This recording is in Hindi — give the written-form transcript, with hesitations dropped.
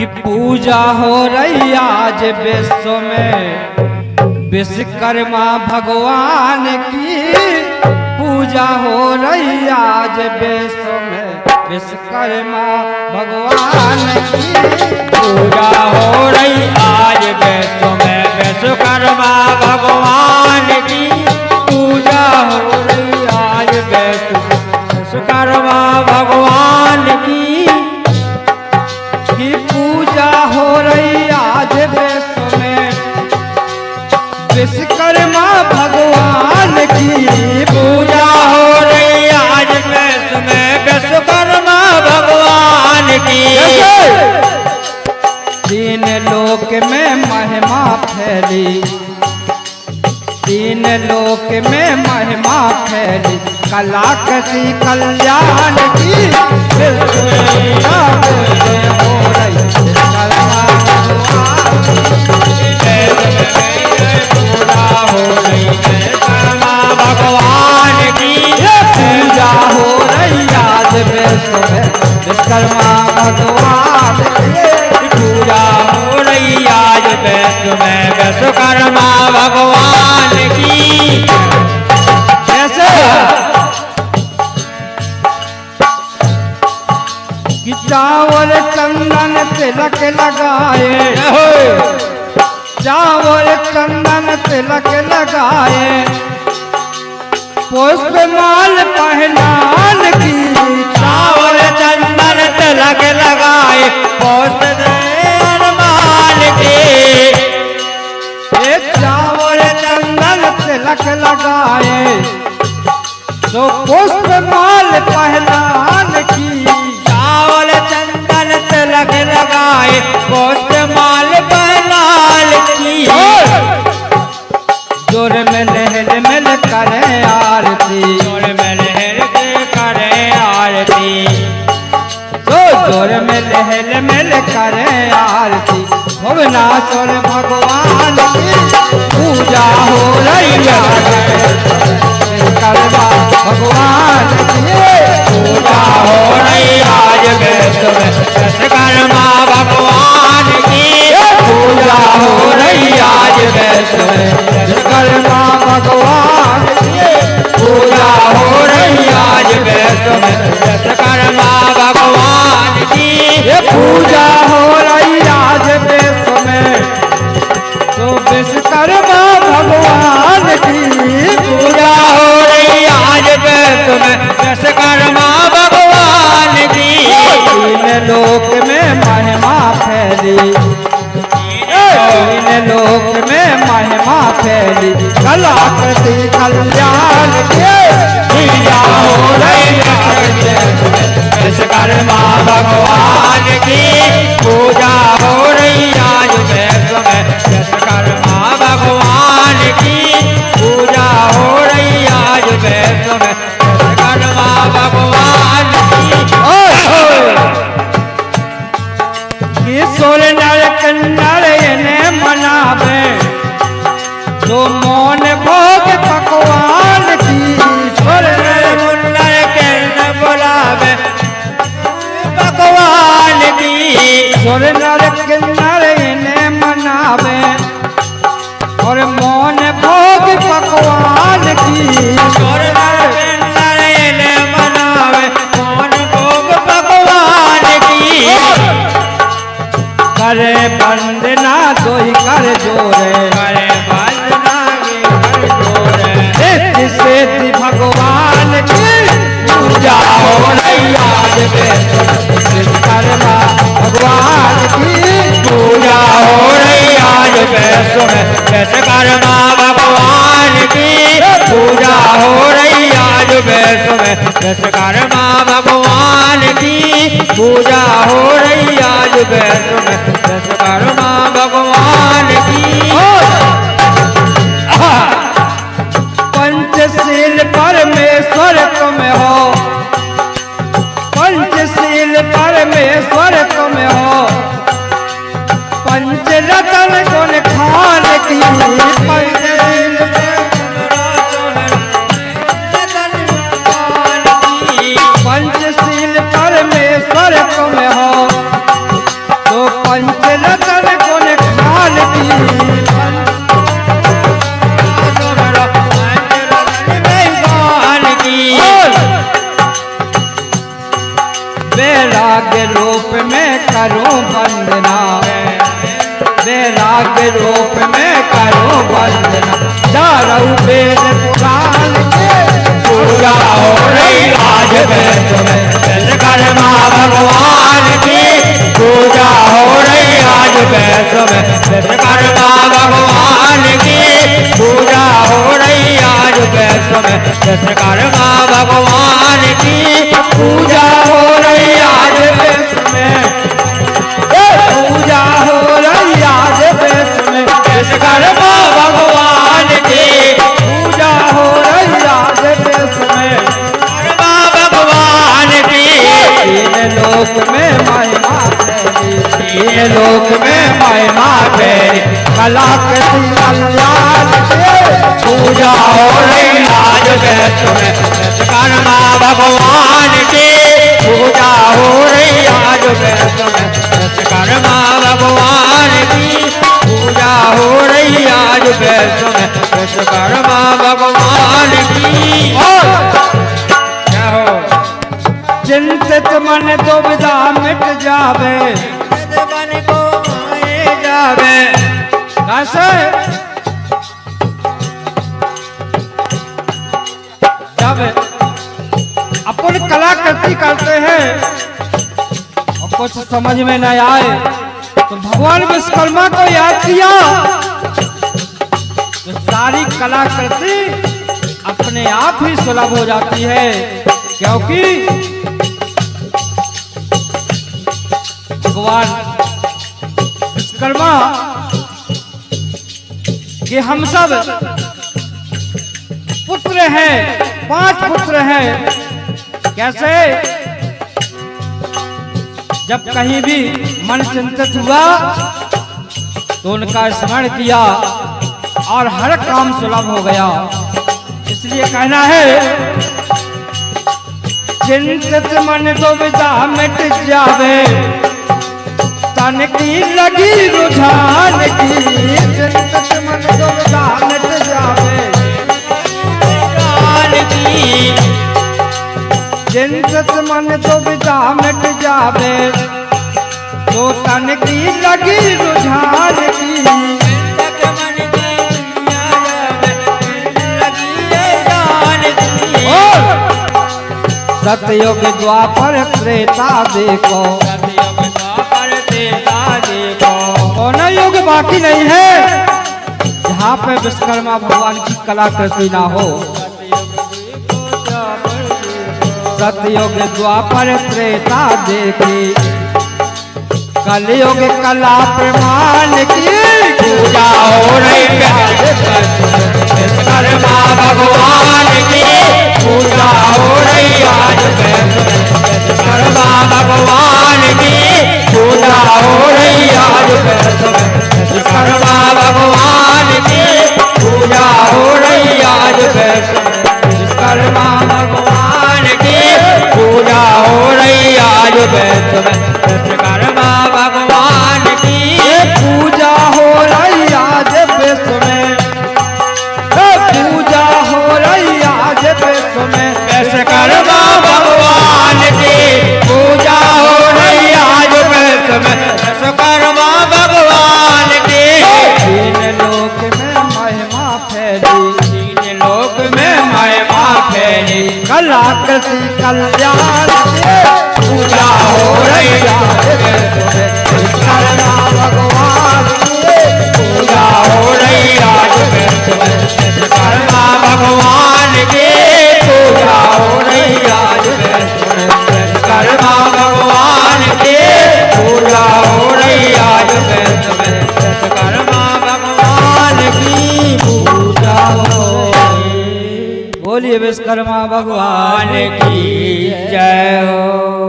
कि पूजा हो रही आज विश्व में विश्वकर्मा भगवान की। पूजा हो रही आज विश्व में विश्वकर्मा भगवान की। पूजा हो रही आज विश्व में विश्वकर्मा भगवान की। पूजा हो रही आज विश्वकर्मा भगवान की। पूजा हो रही आज विश्व में विश्वकर्मा भगवान की। पूजा हो रही आज विश्व में विश्वकर्मा भगवान की। तीन लोक में महिमा फैली, तीन लोक में महिमा फैली, कलाकृति कल्याण की। भगवान की पूजा हो रही आज विश्व में विश्वकर्मा भगवान की। पूजा हो रही आज विश्व में विश्वकर्मा भगवान की। कैसे कि चावल चंदन तिलक लगाए, चावल चंदन तिलक लगाए, पुष्प माल पहनान की। चावल चंदन तिलक लगाए पुष्प माल के। चावल चंदन तिलक लगाए तो पुष्प माल पहनान की। चावल चंदन तिलक लगाए पुष्प माल पहनान की। जोर में लहर मिल करे आरती, जोर में लहर के करे आरती। जोर में लहर मिल करे आरती। भुवनाश्वर भगवान की पूजा हो रही विश्वकर्मा भगवान की। पूजा हो रही आज विश्व में विश्वकर्मा भगवान की। पूजा हो रही आज विश्व में विश्वकर्मा भगवान की। पूजा हो रही आज विश्व में विश्वकर्मा भगवान की। पूजा हो रही आज विश्व में तो विश्वकर्मा भगवान की। पूजा हो रही आज विश्व में विश्वकर्मा भगवान की। तीन लोक में महिमा फैली, तीन लोक में महिमा फैली, कलाकृति कल्याण की। पूजा हो रही विश्वकर्मा भगवान की। पूजा हो रही आज विश्व में विश्वकर्मा भगवान की। पूजा हो रही आज विश्व में विश्वकर्मा भगवान की। सोल नर कन्नर इन्हें मनावे तो मौन भोग पकवान की। सोल नर मुन्नर के न बुलावे भगवान की। सोल नर किन्नर इन्हें मनावे और मौन भोग पकवान की। सोल नर किन्नर इन्हें मनावे मौन भोग भगवान की। करे वंदना दोई कर जोरे, करे वंदना कर जोरे। सिद्धि सिद्धि भगवान की। पूजा हो रही आज विश्वकर्मा भगवान की। पूजा हो रही आज विश्व में विश्वकर्मा भगवान की। पूजा हो रही आज विश्व में विश्वकर्मा भगवान की। पूजा हो रही आज विश्व में विश्वकर्मा भगवान की। पंचशील परमेश्वर तुम हो, पंचशील परमेश्वर तुम हो, पंचरत्न गुण खान की। पंचशील पंचशील परमेश्वर तुम हो, पंचरत्न गुण खान की सुमरो पंचरत्न भगवान की वैराग्य रूप में करूं वंदना वैराग्य रूप में करूं वंदना चारों वेद पुराण के पूजा हो रही आज वैष्णो में विश्वकर्मा भगवान की पूजा हो रही आज वैष्णो में विश्वकर्मा भगवान की पूजा हो रही आज वैष्णो में विश्वकर्मा भगवान की पूजा हो रही आज वैष्णो में पूजा हो रही आज वैष्णो में विश्वकर्मा भगवान की पूजा हो रही आज वैष्णो में विश्वकर्मा भगवान की तीन लोक में महिमा फैली तीन लोक में महिमा फैली कला कृति कल्याण के पूजा हो रही आज वैष्णो में विश्वकर्मा भगवान की पूजा हो रही आज वैष्णो में विश्वकर्मा भगवान की पूजा हो रही आज वैष्णो में विश्वकर्मा भगवान की क्या हो चिंतित मन दुविधा मिट जावे मन को माए जावे कैसे जब अपन कलाकृति करते हैं और कुछ समझ में न आए तो भगवान विश्वकर्मा को याद किया तो सारी कलाकृति अपने आप ही सुलभ हो जाती है क्योंकि भगवान विश्वकर्मा कि हम सब पुत्र हैं 5 पुत्र हैं कैसे जब कहीं भी मन चिंतित हुआ तो उनका स्मरण किया और हर काम सुलभ हो गया इसलिए कहना है चिंतित मन दुविधा मिट जावे तन की लगी रुझान की चिंतित मन दुविधा मिट जावे चिंतित मन दुविधा मिट जावे तो तन की लगी रुझान की सतयुग द्वापर त्रेता देखो कौन युग बाकी नहीं है जहाँ पे विश्वकर्मा भगवान की कलाकृति ना हो सतयुग द्वापर त्रेता देखी कलयुग कला प्रमाण की पूजा हो रही विश्वकर्मा भगवान की पूजा हो रही आज विश्वकर्मा भगवान की पूजा हो रही आज विश्वकर्मा भगवान की पूजा हो रही आज विश्वकर्मा भगवान की पूजा हो रही आज विश्वकर्मा भगवान की पूजा हो रही आज विश्व में पूजा हो रही आज विश्व में विश्वकर्मा भगवान की पूजा हो रही आज विश्व में विश्वकर्मा भगवान की तीन लोक में महिमा फैली तीन लोक में महिमा फैली कलाकृति कल्याण के पूजा हो रही आज विश्वकर्मा भगवान की पूजा हो रही आज विश्वकर्मा भगवान की पूजा हो रही आज विश्वकर्मा भगवान की पूजा हो रही आज विश्वकर्मा भगवान की पूजा हो रही। बोलिए विश्वकर्मा भगवान भगवान की जय हो।